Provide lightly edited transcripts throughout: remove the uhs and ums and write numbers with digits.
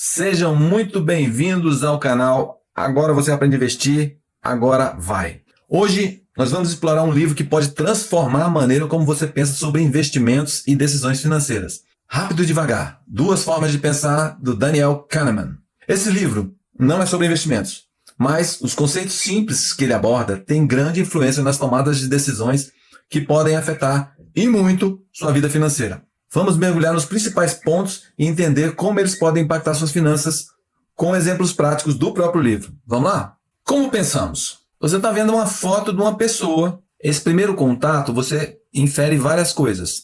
Sejam muito bem-vindos ao canal Agora Você Aprende a Investir, Agora Vai. Hoje nós vamos explorar um livro que pode transformar a maneira como você pensa sobre investimentos e decisões financeiras. Rápido e Devagar, Duas Formas de Pensar, do Daniel Kahneman. Esse livro não é sobre investimentos, mas os conceitos simples que ele aborda têm grande influência nas tomadas de decisões que podem afetar, e muito, sua vida financeira. Vamos mergulhar nos principais pontos e entender como eles podem impactar suas finanças com exemplos práticos do próprio livro. Vamos lá? Como pensamos? Você está vendo uma foto de uma pessoa. Esse primeiro contato, você infere várias coisas.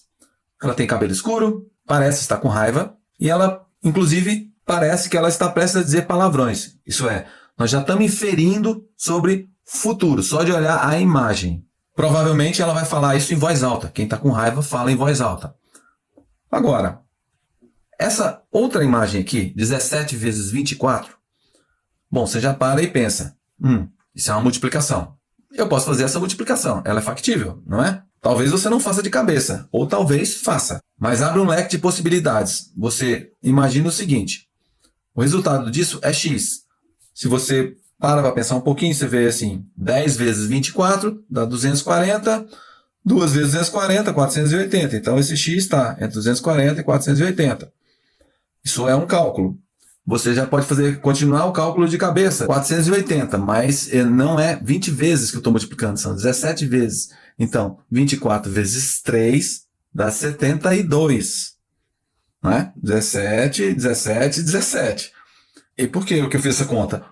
Ela tem cabelo escuro, parece estar com raiva, e ela, inclusive, parece que ela está prestes a dizer palavrões. Isso é, nós já estamos inferindo sobre futuro, só de olhar a imagem. Provavelmente ela vai falar isso em voz alta. Quem está com raiva fala em voz alta. Agora, essa outra imagem aqui, 17 vezes 24, bom, você já para e pensa, isso é uma multiplicação. Eu posso fazer essa multiplicação, ela é factível, não é? Talvez você não faça de cabeça, ou talvez faça, mas abre um leque de possibilidades. Você imagina o seguinte, o resultado disso é X. Se você para pensar um pouquinho, você vê assim, 10 vezes 24 dá 240, 2 vezes 240, 480. Então, esse X está entre 240 e 480. Isso é um cálculo. Você já pode continuar o cálculo de cabeça. 480, mas não é 20 vezes que eu estou multiplicando, são 17 vezes. Então, 24 vezes 3 dá 72. Não é? 17, 17, 17. E por que eu fiz essa conta?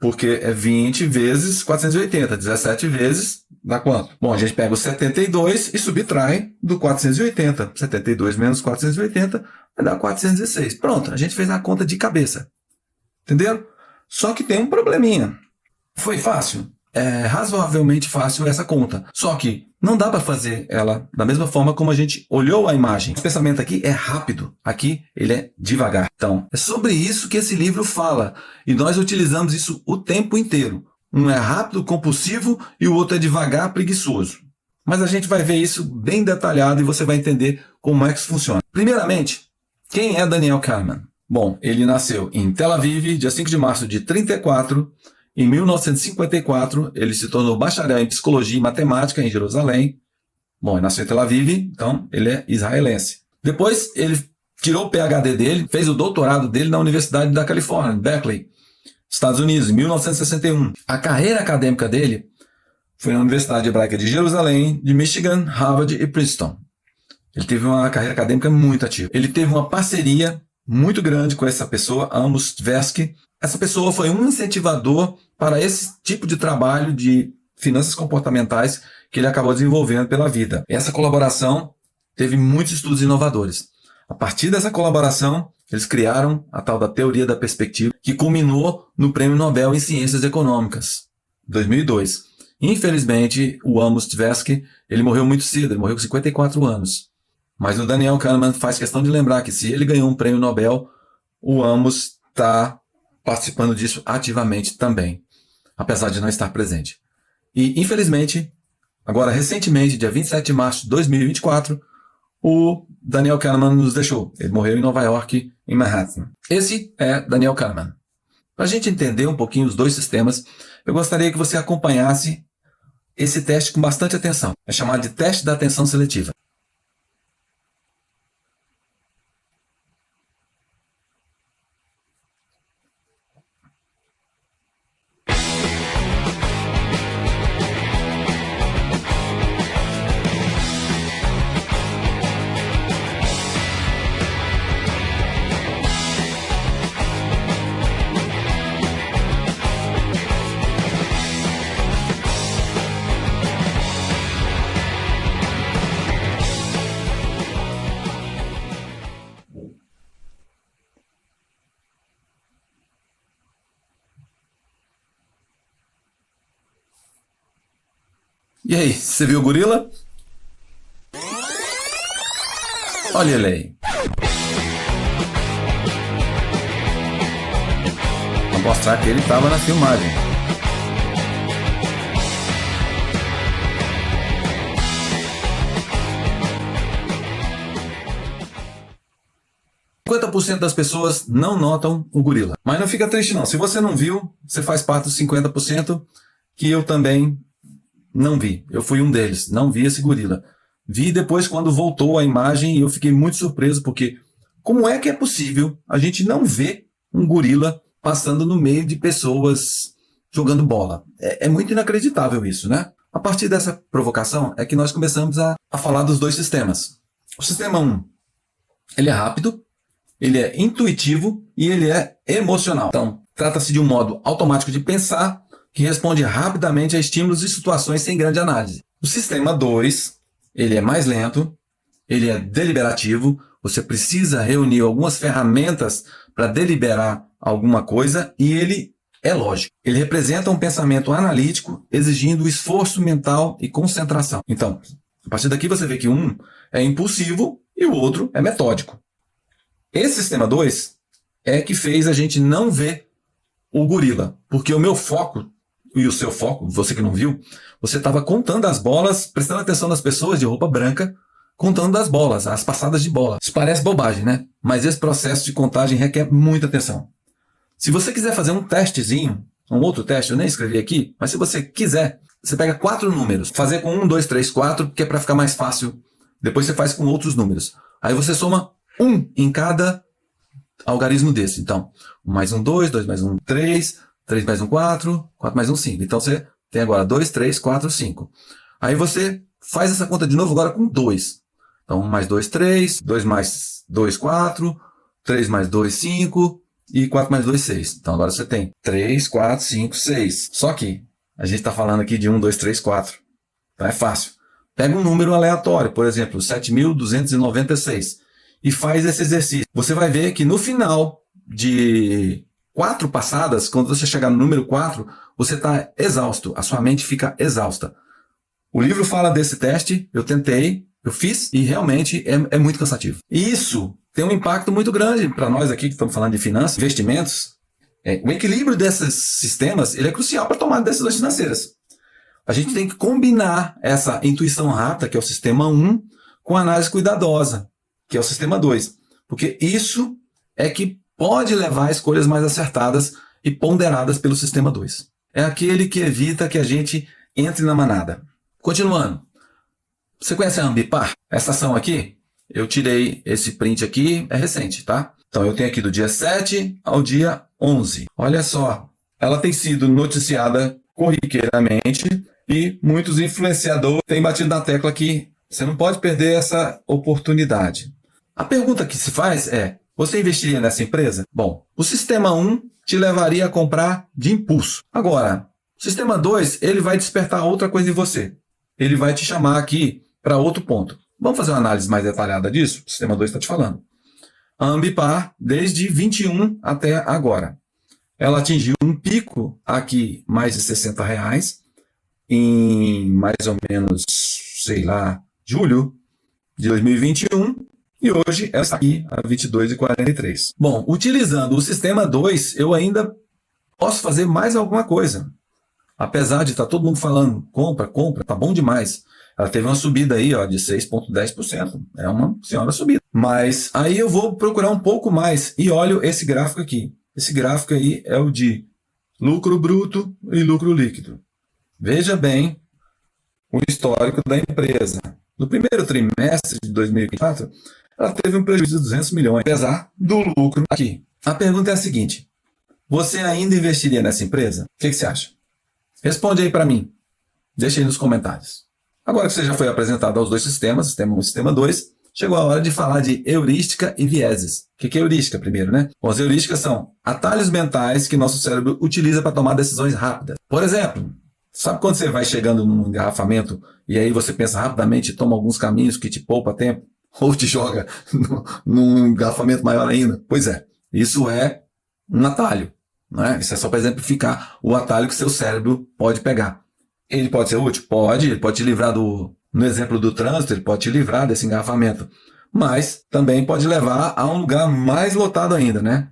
Porque é 20 vezes 480, 17 vezes, dá quanto? Bom, a gente pega o 72 e subtrai do 480. 72 menos 480 vai dar 416. Pronto, a gente fez a conta de cabeça. Entenderam? Só que tem um probleminha. Foi fácil? É razoavelmente fácil essa conta. Só que não dá para fazer ela da mesma forma como a gente olhou a imagem. O pensamento aqui é rápido, aqui ele é devagar. Então, é sobre isso que esse livro fala. E nós utilizamos isso o tempo inteiro. Um é rápido, compulsivo, e o outro é devagar, preguiçoso. Mas a gente vai ver isso bem detalhado e você vai entender como é que isso funciona. Primeiramente, quem é Daniel Kahneman? Bom, ele nasceu em Tel Aviv, dia 5 de março de 34. Em 1954, ele se tornou bacharel em Psicologia e Matemática em Jerusalém. Bom, ele nasceu em Tel Aviv, então ele é israelense. Depois, ele tirou o PhD dele, fez o doutorado dele na Universidade da Califórnia, em Berkeley, Estados Unidos, em 1961. A carreira acadêmica dele foi na Universidade Hebraica de Jerusalém, de Michigan, Harvard e Princeton. Ele teve uma carreira acadêmica muito ativa. Ele teve uma parceria muito grande com essa pessoa, Amos Tversky. Essa pessoa foi um incentivador para esse tipo de trabalho de finanças comportamentais que ele acabou desenvolvendo pela vida. Essa colaboração teve muitos estudos inovadores. A partir dessa colaboração, eles criaram a tal da teoria da perspectiva, que culminou no Prêmio Nobel em Ciências Econômicas, 2002. Infelizmente, o Amos Tversky, ele morreu muito cedo, ele morreu com 54 anos. Mas o Daniel Kahneman faz questão de lembrar que se ele ganhou um Prêmio Nobel, o Amos está participando disso ativamente também, apesar de não estar presente. E, infelizmente, agora recentemente, dia 27 de março de 2024, o Daniel Kahneman nos deixou. Ele morreu em Nova York, em Manhattan. Esse é Daniel Kahneman. Para a gente entender um pouquinho os dois sistemas, eu gostaria que você acompanhasse esse teste com bastante atenção. É chamado de teste da atenção seletiva. E aí, você viu o gorila? Olha ele aí. Vou mostrar que ele estava na filmagem. 50% das pessoas não notam o gorila. Mas não fica triste não. Se você não viu, você faz parte dos 50% que eu também não vi. Eu fui um deles. Não vi esse gorila. Vi depois quando voltou a imagem e eu fiquei muito surpreso porque como é que é possível a gente não ver um gorila passando no meio de pessoas jogando bola? É muito inacreditável isso, né? A partir dessa provocação é que nós começamos a falar dos dois sistemas. O sistema 1, ele é rápido, ele é intuitivo e ele é emocional. Então, trata-se de um modo automático de pensar que responde rapidamente a estímulos e situações sem grande análise. O sistema 2, ele é mais lento, ele é deliberativo, você precisa reunir algumas ferramentas para deliberar alguma coisa e ele é lógico. Ele representa um pensamento analítico exigindo esforço mental e concentração. Então, a partir daqui você vê que um é impulsivo e o outro é metódico. Esse sistema 2 é que fez a gente não ver o gorila, porque o meu foco e o seu foco, você que não viu, você estava contando as bolas, prestando atenção nas pessoas de roupa branca, contando as bolas, as passadas de bola. Isso parece bobagem, né? Mas esse processo de contagem requer muita atenção. Se você quiser fazer um testezinho, um outro teste, eu nem escrevi aqui, mas se você quiser, você pega 4 números, fazer com 1, 2, 3, 4, que é para ficar mais fácil. Depois você faz com outros números. Aí você soma 1 em cada algarismo desse. Então, 1 mais 1, 2, 2 mais 1, 3, 3 mais 1, 4, 4 mais 1, 5. Então você tem agora 2, 3, 4, 5. Aí você faz essa conta de novo agora com 2. Então 1 mais 2, 3, 2 mais 2, 4, 3 mais 2, 5 e 4 mais 2, 6. Então agora você tem 3, 4, 5, 6. Só que a gente está falando aqui de 1, 2, 3, 4. Então é fácil. Pega um número aleatório, por exemplo, 7.296 e faz esse exercício. Você vai ver que no final de 4 passadas, quando você chegar no número 4, você está exausto, a sua mente fica exausta. O livro fala desse teste, eu tentei, eu fiz e realmente é muito cansativo. E isso tem um impacto muito grande para nós aqui que estamos falando de finanças, investimentos. O equilíbrio desses sistemas ele é crucial para tomar decisões financeiras. A gente tem que combinar essa intuição rápida, que é o sistema 1, com a análise cuidadosa, que é o sistema 2. Porque isso é que pode levar a escolhas mais acertadas e ponderadas pelo sistema 2. É aquele que evita que a gente entre na manada. Continuando. Você conhece a Ambipar? Essa ação aqui, eu tirei esse print aqui, é recente, tá? Então eu tenho aqui do dia 7 ao dia 11. Olha só, ela tem sido noticiada corriqueiramente e muitos influenciadores têm batido na tecla que você não pode perder essa oportunidade. A pergunta que se faz é, você investiria nessa empresa? Bom, o sistema 1 te levaria a comprar de impulso. Agora, o sistema 2, ele vai despertar outra coisa em você. Ele vai te chamar aqui para outro ponto. Vamos fazer uma análise mais detalhada disso? O sistema 2 está te falando. A Ambipar, desde 21 até agora, ela atingiu um pico aqui, mais de R$60, em mais ou menos, sei lá, julho de 2021, e hoje ela está aqui a 22,43. Bom, utilizando o sistema 2, eu ainda posso fazer mais alguma coisa. Apesar de estar todo mundo falando, compra, compra, tá bom demais. Ela teve uma subida aí ó, de 6,10%. É uma senhora subida. Mas aí eu vou procurar um pouco mais e olho esse gráfico aqui. Esse gráfico aí é o de lucro bruto e lucro líquido. Veja bem o histórico da empresa. No primeiro trimestre de 2024, ela teve um prejuízo de 200 milhões, apesar do lucro aqui. A pergunta é a seguinte, você ainda investiria nessa empresa? O que você acha? Responde aí para mim. Deixa aí nos comentários. Agora que você já foi apresentado aos dois sistemas, sistema 1 e sistema 2, chegou a hora de falar de heurística e vieses. O que é heurística primeiro, né? Bom, as heurísticas são atalhos mentais que nosso cérebro utiliza para tomar decisões rápidas. Por exemplo, sabe quando você vai chegando num engarrafamento e aí você pensa rapidamente e toma alguns caminhos que te poupa tempo? Ou te joga num engarrafamento maior ainda? Pois é, isso é um atalho. Não é? Isso é só para exemplificar o atalho que seu cérebro pode pegar. Ele pode ser útil? Pode. Ele pode te livrar no exemplo do trânsito, ele pode te livrar desse engarrafamento. Mas também pode levar a um lugar mais lotado ainda, né?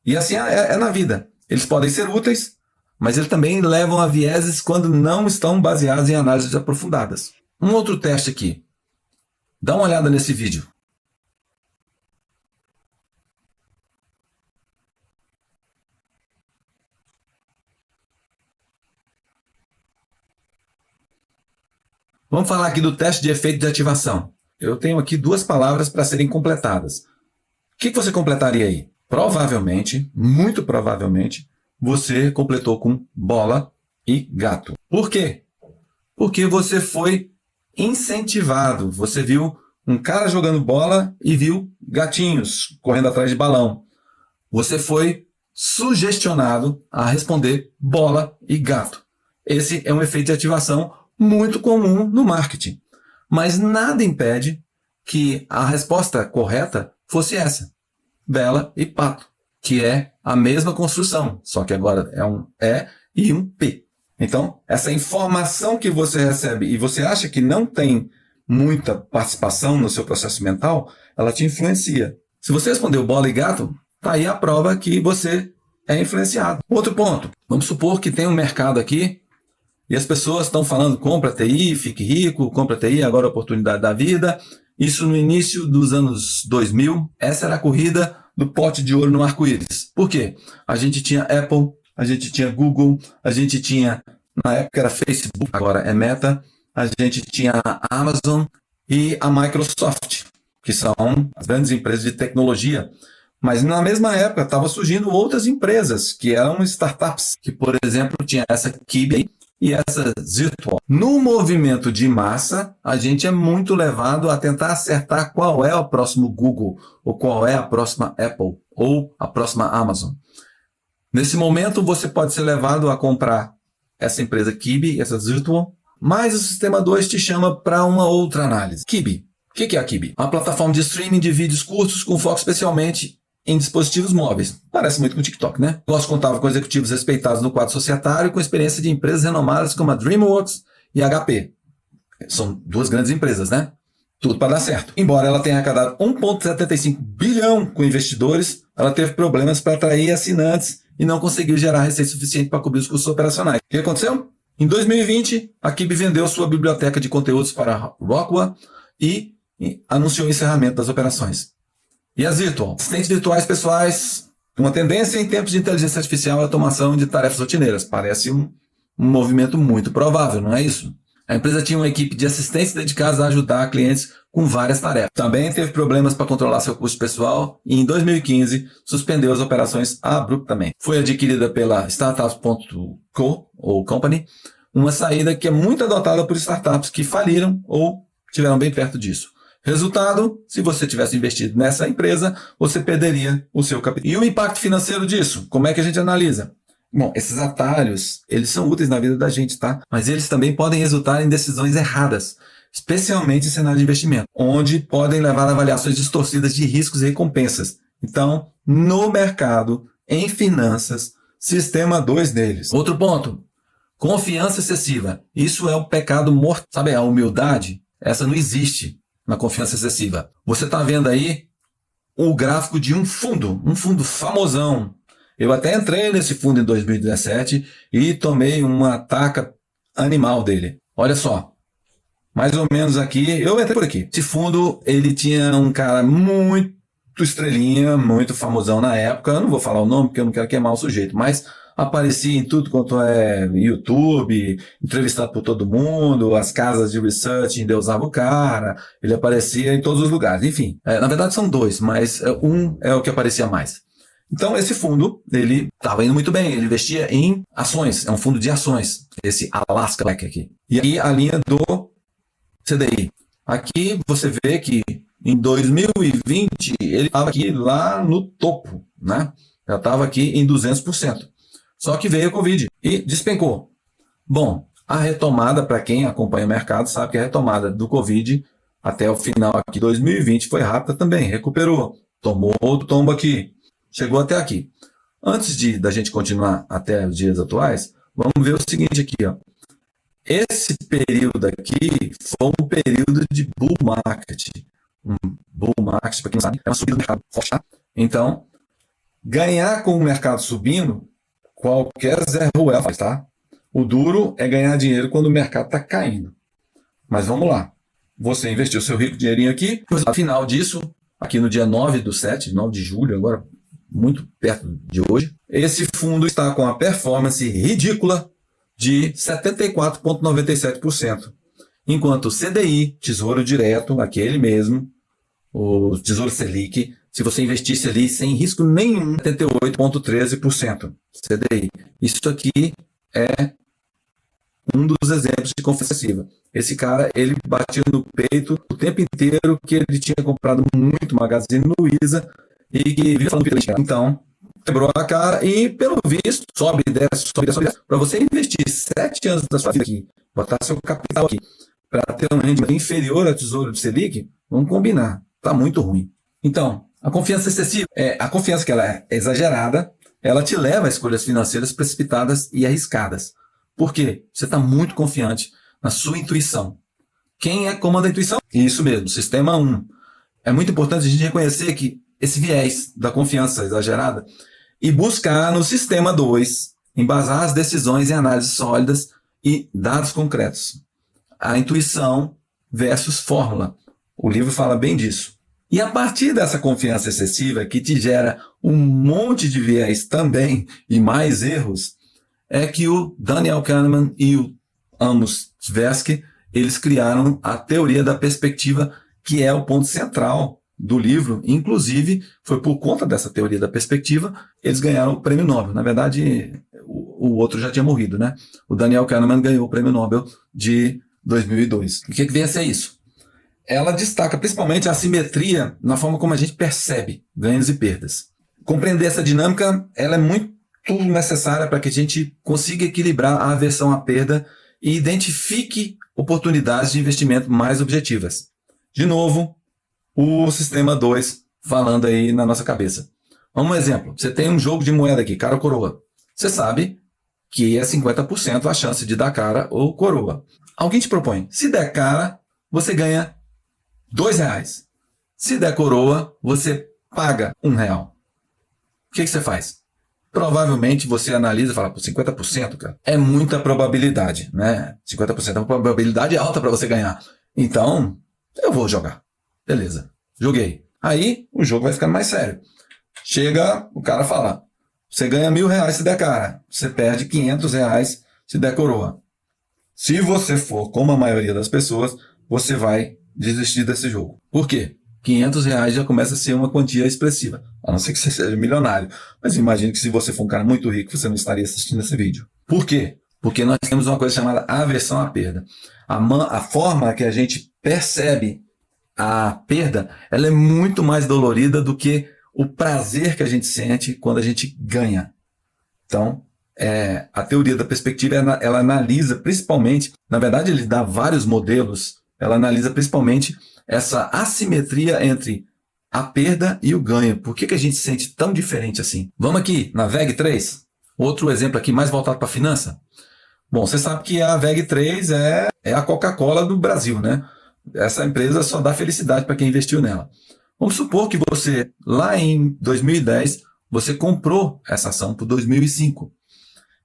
E assim é na vida. Eles podem ser úteis, mas eles também levam a vieses quando não estão baseados em análises aprofundadas. Um outro teste aqui. Dá uma olhada nesse vídeo. Vamos falar aqui do teste de efeito de ativação. Eu tenho aqui duas palavras para serem completadas. O que você completaria aí? Provavelmente, muito provavelmente, você completou com bola e gato. Por quê? Porque você foi incentivado. Você viu um cara jogando bola e viu gatinhos correndo atrás de balão. Você foi sugestionado a responder bola e gato. Esse é um efeito de ativação muito comum no marketing. Mas nada impede que a resposta correta fosse essa: Bela e pato, que é a mesma construção, só que agora é um E e um P. Então, essa informação que você recebe e você acha que não tem muita participação no seu processo mental, ela te influencia. Se você respondeu bola e gato, tá aí a prova que você é influenciado. Outro ponto, vamos supor que tem um mercado aqui e as pessoas estão falando compra TI, fique rico, compra TI, agora a oportunidade da vida. Isso no início dos anos 2000, essa era a corrida do pote de ouro no arco-íris. Por quê? A gente tinha Apple, a gente tinha Google, a gente tinha, na época era Facebook, agora é Meta, a gente tinha a Amazon e a Microsoft, que são as grandes empresas de tecnologia. Mas na mesma época estavam surgindo outras empresas, que eram startups, que por exemplo tinha essa Kibi e essa Zirtual. No movimento de massa, a gente é muito levado a tentar acertar qual é o próximo Google, ou qual é a próxima Apple, ou a próxima Amazon. Nesse momento, você pode ser levado a comprar essa empresa Kibi, essa Zirtual, mas o Sistema 2 te chama para uma outra análise. Kibi. O que é a Kibi? Uma plataforma de streaming de vídeos curtos com foco especialmente em dispositivos móveis. Parece muito com o TikTok, né? O negócio contava com executivos respeitados no quadro societário com experiência de empresas renomadas como a DreamWorks e a HP. São duas grandes empresas, né? Tudo para dar certo. Embora ela tenha arrecadado 1,75 bilhão com investidores, ela teve problemas para atrair assinantes e não conseguiu gerar receita suficiente para cobrir os custos operacionais. O que aconteceu? Em 2020, a Kibi vendeu sua biblioteca de conteúdos para a Rockwell e anunciou o encerramento das operações. E as Zirtual? Assistentes virtuais pessoais, uma tendência em tempos de inteligência artificial é a automação de tarefas rotineiras. Parece um movimento muito provável, não é isso? A empresa tinha uma equipe de assistentes dedicados a ajudar clientes com várias tarefas. Também teve problemas para controlar seu custo pessoal e em 2015 suspendeu as operações abruptamente. Foi adquirida pela Startups.co ou Company, uma saída que é muito adotada por startups que faliram ou estiveram bem perto disso. Resultado, se você tivesse investido nessa empresa, você perderia o seu capital. E o impacto financeiro disso? Como é que a gente analisa? Bom, esses atalhos, eles são úteis na vida da gente, tá? Mas eles também podem resultar em decisões erradas, especialmente em cenário de investimento, onde podem levar a avaliações distorcidas de riscos e recompensas. Então, no mercado, em finanças, sistema 2 deles. Outro ponto, confiança excessiva. Isso é um pecado mortal. Sabe, a humildade? Essa não existe na confiança excessiva. Você está vendo aí o gráfico de um fundo famosão. Eu até entrei nesse fundo em 2017 e tomei uma taca animal dele. Olha só, mais ou menos aqui, eu entrei por aqui. Esse fundo, ele tinha um cara muito estrelinha, muito famosão na época. Eu não vou falar o nome porque eu não quero queimar o sujeito, mas aparecia em tudo quanto é YouTube, entrevistado por todo mundo, as casas de research endeusavam o cara, ele aparecia em todos os lugares. Enfim, na verdade são dois, mas um é o que aparecia mais. Então, esse fundo, ele estava indo muito bem, ele investia em ações, é um fundo de ações, esse Alaska Black aqui. E aí a linha do CDI. Aqui você vê que em 2020 ele estava aqui lá no topo, né? Já estava aqui em 200%. Só que veio a Covid e despencou. Bom, a retomada, para quem acompanha o mercado, sabe que a retomada do Covid até o final aqui de 2020 foi rápida também, recuperou, tomou outro tombo aqui. Chegou até aqui. Antes da gente continuar até os dias atuais, vamos ver o seguinte aqui, ó. Esse período aqui foi um período de bull market. Um bull market, para quem não sabe, é uma subida do mercado forte, tá? Então, ganhar com o mercado subindo, qualquer Zé Ruela faz, tá? O duro é ganhar dinheiro quando o mercado está caindo. Mas vamos lá. Você investiu seu rico dinheirinho aqui. Afinal disso, aqui no dia 9/7, 9 de julho, agora muito perto de hoje, esse fundo está com a performance ridícula de 74,97%. Enquanto o CDI, Tesouro Direto, aquele mesmo, o Tesouro Selic, se você investisse ali sem risco nenhum, 78,13% CDI. Isso aqui é um dos exemplos de confiança excessiva. Esse cara, ele batia no peito o tempo inteiro que ele tinha comprado muito Magazine Luiza e que vivia falando pela esquerda. Então, quebrou a cara e, pelo visto, sobe e desce, sobe e desce. Para você investir 7 anos da sua vida aqui, botar seu capital aqui, para ter um rendimento inferior ao Tesouro de Selic, vamos combinar, está muito ruim. Então, a confiança excessiva, a confiança que ela é exagerada, ela te leva a escolhas financeiras precipitadas e arriscadas. Por quê? Você está muito confiante na sua intuição. Quem comanda a intuição? Isso mesmo, sistema 1. É muito importante a gente reconhecer que esse viés da confiança exagerada e buscar no sistema 2, embasar as decisões em análises sólidas e dados concretos. A intuição versus fórmula. O livro fala bem disso. E a partir dessa confiança excessiva, que te gera um monte de viés também e mais erros, é que o Daniel Kahneman e o Amos Tversky, eles criaram a teoria da perspectiva, que é o ponto central do livro. Inclusive, foi por conta dessa teoria da perspectiva, eles ganharam o prêmio Nobel. Na verdade, o outro já tinha morrido, né? O Daniel Kahneman ganhou o prêmio Nobel de 2002. O que vem a ser isso? Ela destaca principalmente a assimetria na forma como a gente percebe ganhos e perdas. Compreender essa dinâmica, ela é muito necessária para que a gente consiga equilibrar a aversão à perda e identifique oportunidades de investimento mais objetivas. De novo, o sistema 2 falando aí na nossa cabeça. Vamos um exemplo. Você tem um jogo de moeda aqui, cara ou coroa. Você sabe que é 50% a chance de dar cara ou coroa. Alguém te propõe, se der cara, você ganha R$2. Se der coroa, você paga R$1. O que você faz? Provavelmente você analisa e fala, por 50%, cara, é muita probabilidade, né? 50% é uma probabilidade alta para você ganhar. Então, eu vou jogar. Beleza, joguei. Aí, o jogo vai ficando mais sério. Chega, o cara fala, você ganha R$1.000 se der cara, você perde R$500 se der coroa. Se você for, como a maioria das pessoas, você vai desistir desse jogo. Por quê? R$500 já começa a ser uma quantia expressiva, a não ser que você seja milionário. Mas imagine que se você for um cara muito rico, você não estaria assistindo esse vídeo. Por quê? Porque nós temos uma coisa chamada aversão à perda. A forma que a gente percebe a perda, ela é muito mais dolorida do que o prazer que a gente sente quando a gente ganha. Então, a teoria da perspectiva, ela analisa principalmente, na verdade ele dá vários modelos, ela analisa principalmente essa assimetria entre a perda e o ganho. Por que a gente se sente tão diferente assim? Vamos aqui na VEG3, outro exemplo aqui mais voltado para a finança. Bom, você sabe que a VEG3 é a Coca-Cola do Brasil, né? Essa empresa só dá felicidade para quem investiu nela. Vamos supor que você, lá em 2010, você comprou essa ação por 2005.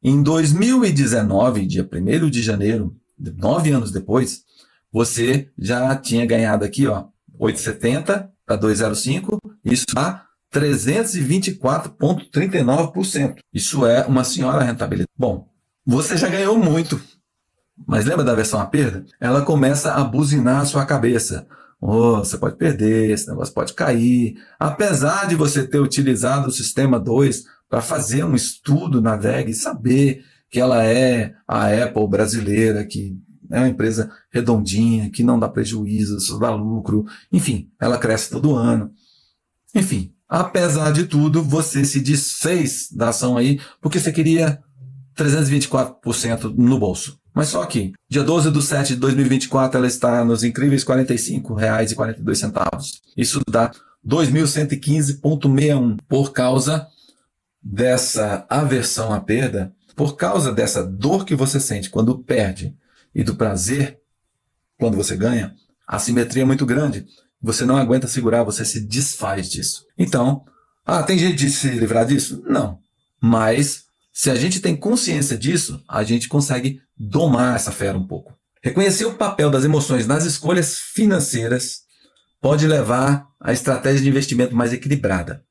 Em 2019, dia 1º de janeiro, 9 anos depois, você já tinha ganhado aqui, ó, 8,70 para 2,05, isso dá 324,39%. Isso é uma senhora rentabilidade. Bom, você já ganhou muito, mas lembra da versão à perda? Ela começa a buzinar a sua cabeça. Oh, você pode perder, esse negócio pode cair. Apesar de você ter utilizado o sistema 2 para fazer um estudo na VEG e saber que ela é a Apple brasileira, que é uma empresa redondinha, que não dá prejuízo, só dá lucro. Enfim, ela cresce todo ano. Enfim, apesar de tudo, você se desfez da ação aí porque você queria 324% no bolso. Mas só que, dia 12/7/2024, ela está nos incríveis R$ 45,42. Isso dá 2.115,61 por causa dessa aversão à perda, por causa dessa dor que você sente quando perde e do prazer quando você ganha. A assimetria é muito grande. Você não aguenta segurar, você se desfaz disso. Então, tem jeito de se livrar disso? Não. Mas, se a gente tem consciência disso, a gente consegue domar essa fera um pouco. Reconhecer o papel das emoções nas escolhas financeiras pode levar à estratégia de investimento mais equilibrada.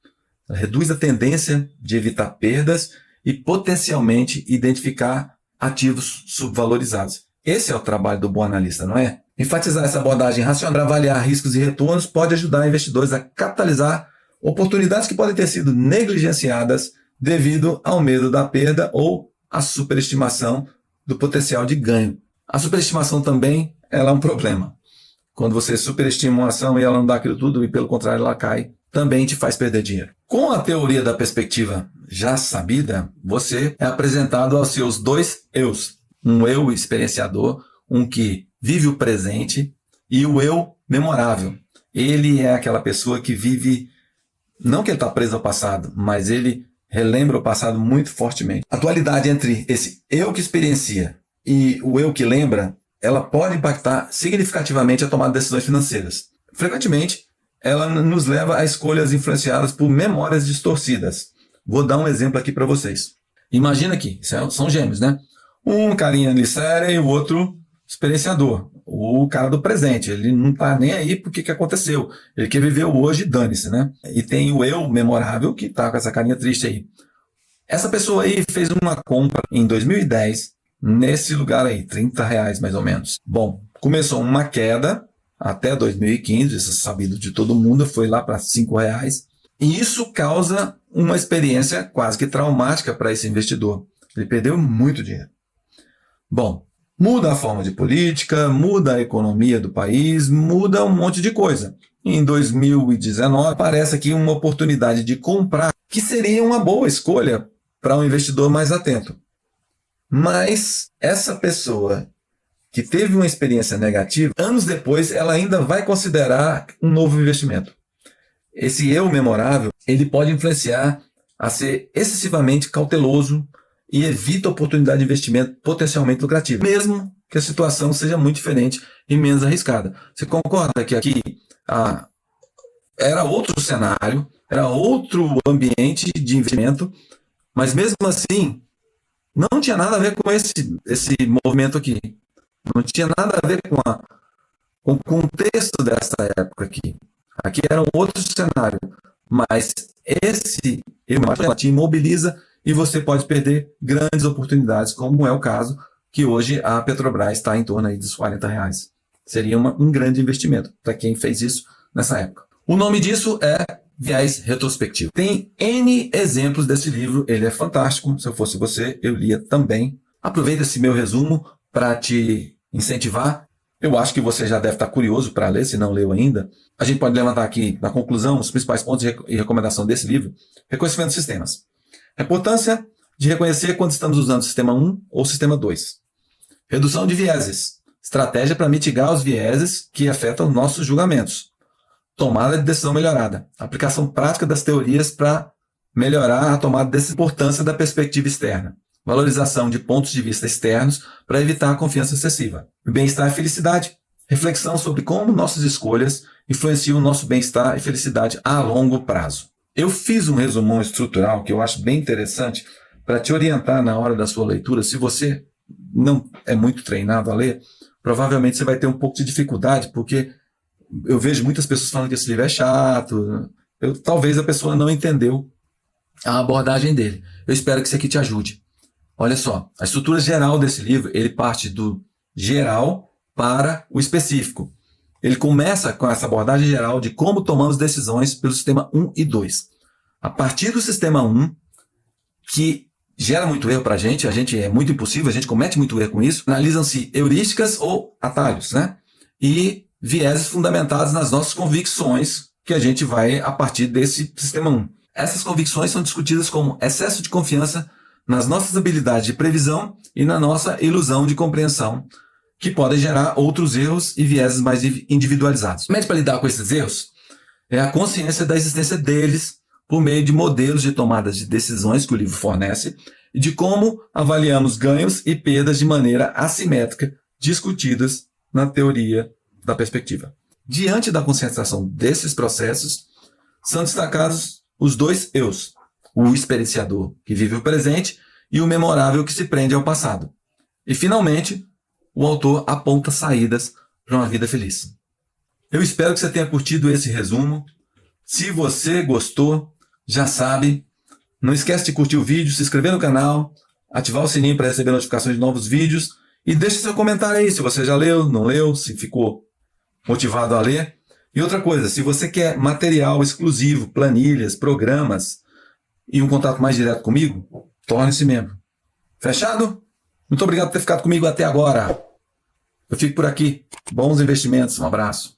Ela reduz a tendência de evitar perdas e potencialmente identificar ativos subvalorizados. Esse é o trabalho do bom analista, não é? Enfatizar essa abordagem racional para avaliar riscos e retornos pode ajudar investidores a capitalizar oportunidades que podem ter sido negligenciadas devido ao medo da perda ou à superestimação do potencial de ganho. A superestimação também ela é um problema. Quando você superestima uma ação e ela não dá aquilo tudo e pelo contrário ela cai, também te faz perder dinheiro. Com a teoria da perspectiva já sabida, você é apresentado aos seus dois eus. Um eu experienciador, um que vive o presente, e o eu memorável. Ele é aquela pessoa que vive, não que ele está preso ao passado, mas ele relembra o passado muito fortemente. A dualidade entre esse eu que experiencia e o eu que lembra, ela pode impactar significativamente a tomada de decisões financeiras. Frequentemente, ela nos leva a escolhas influenciadas por memórias distorcidas. Vou dar um exemplo aqui para vocês. Imagina aqui, são gêmeos, né? Um carinha ali sério e o outro experienciador. O cara do presente, ele não tá nem aí pro que aconteceu. Ele quer viver o hoje, dane-se, né? E tem o eu memorável que tá com essa carinha triste aí. Essa pessoa aí fez uma compra em 2010, nesse lugar aí, R$ 30 mais ou menos. Bom, começou uma queda até 2015, isso é sabido de todo mundo, foi lá para R$ 5. E isso causa uma experiência quase que traumática para esse investidor. Ele perdeu muito dinheiro. Bom, muda a forma de política, muda a economia do país, muda um monte de coisa. Em 2019, aparece aqui uma oportunidade de comprar, que seria uma boa escolha para um investidor mais atento. Mas essa pessoa que teve uma experiência negativa, anos depois ela ainda vai considerar um novo investimento. Esse eu memorável, ele pode influenciar a ser excessivamente cauteloso e evita a oportunidade de investimento potencialmente lucrativo, mesmo que a situação seja muito diferente e menos arriscada. Você concorda que aqui era outro cenário, era outro ambiente de investimento, mas mesmo assim não tinha nada a ver com esse movimento aqui. Não tinha nada a ver com o contexto dessa época aqui. Aqui era um outro cenário, mas esse ela te imobiliza e você pode perder grandes oportunidades, como é o caso que hoje a Petrobras está em torno aí dos R$ 40. Seria um grande investimento para quem fez isso nessa época. O nome disso é viés retrospectivo. Tem N exemplos desse livro, ele é fantástico. Se eu fosse você, eu lia também. Aproveita esse meu resumo para te incentivar. Eu acho que você já deve estar curioso para ler, se não leu ainda. A gente pode levantar aqui, na conclusão, os principais pontos e recomendação desse livro. Reconhecimento de sistemas. A importância de reconhecer quando estamos usando o sistema 1 ou sistema 2. Redução de vieses. Estratégia para mitigar os vieses que afetam nossos julgamentos. Tomada de decisão melhorada. Aplicação prática das teorias para melhorar a tomada dessa importância da perspectiva externa. Valorização de pontos de vista externos para evitar a confiança excessiva. Bem-estar e felicidade. Reflexão sobre como nossas escolhas influenciam o nosso bem-estar e felicidade a longo prazo. Eu fiz um resumão estrutural que eu acho bem interessante para te orientar na hora da sua leitura. Se você não é muito treinado a ler, provavelmente você vai ter um pouco de dificuldade, porque eu vejo muitas pessoas falando que esse livro é chato. Talvez a pessoa não entendeu a abordagem dele. Eu espero que isso aqui te ajude. Olha só, a estrutura geral desse livro, ele parte do geral para o específico. Ele começa com essa abordagem geral de como tomamos decisões pelo sistema 1 e 2. A partir do sistema 1, que gera muito erro para a gente é muito impulsivo, a gente comete muito erro com isso, analisam-se heurísticas ou atalhos, né? E vieses fundamentados nas nossas convicções que a gente vai a partir desse sistema 1. Essas convicções são discutidas como excesso de confiança nas nossas habilidades de previsão e na nossa ilusão de compreensão, que podem gerar outros erros e vieses mais individualizados. O método para lidar com esses erros é a consciência da existência deles por meio de modelos de tomada de decisões que o livro fornece e de como avaliamos ganhos e perdas de maneira assimétrica discutidas na teoria da perspectiva. Diante da conscientização desses processos, são destacados os dois eus, o experienciador, que vive o presente, e o memorável, que se prende ao passado. E, finalmente, o autor aponta saídas para uma vida feliz. Eu espero que você tenha curtido esse resumo. Se você gostou, já sabe, não esquece de curtir o vídeo, se inscrever no canal, ativar o sininho para receber notificações de novos vídeos E deixe seu comentário aí, se você já leu, não leu, se ficou motivado a ler. E outra coisa, se você quer material exclusivo, planilhas, programas e um contato mais direto comigo, torne-se membro. Fechado? Muito obrigado por ter ficado comigo até agora. Eu fico por aqui. Bons investimentos. Um abraço.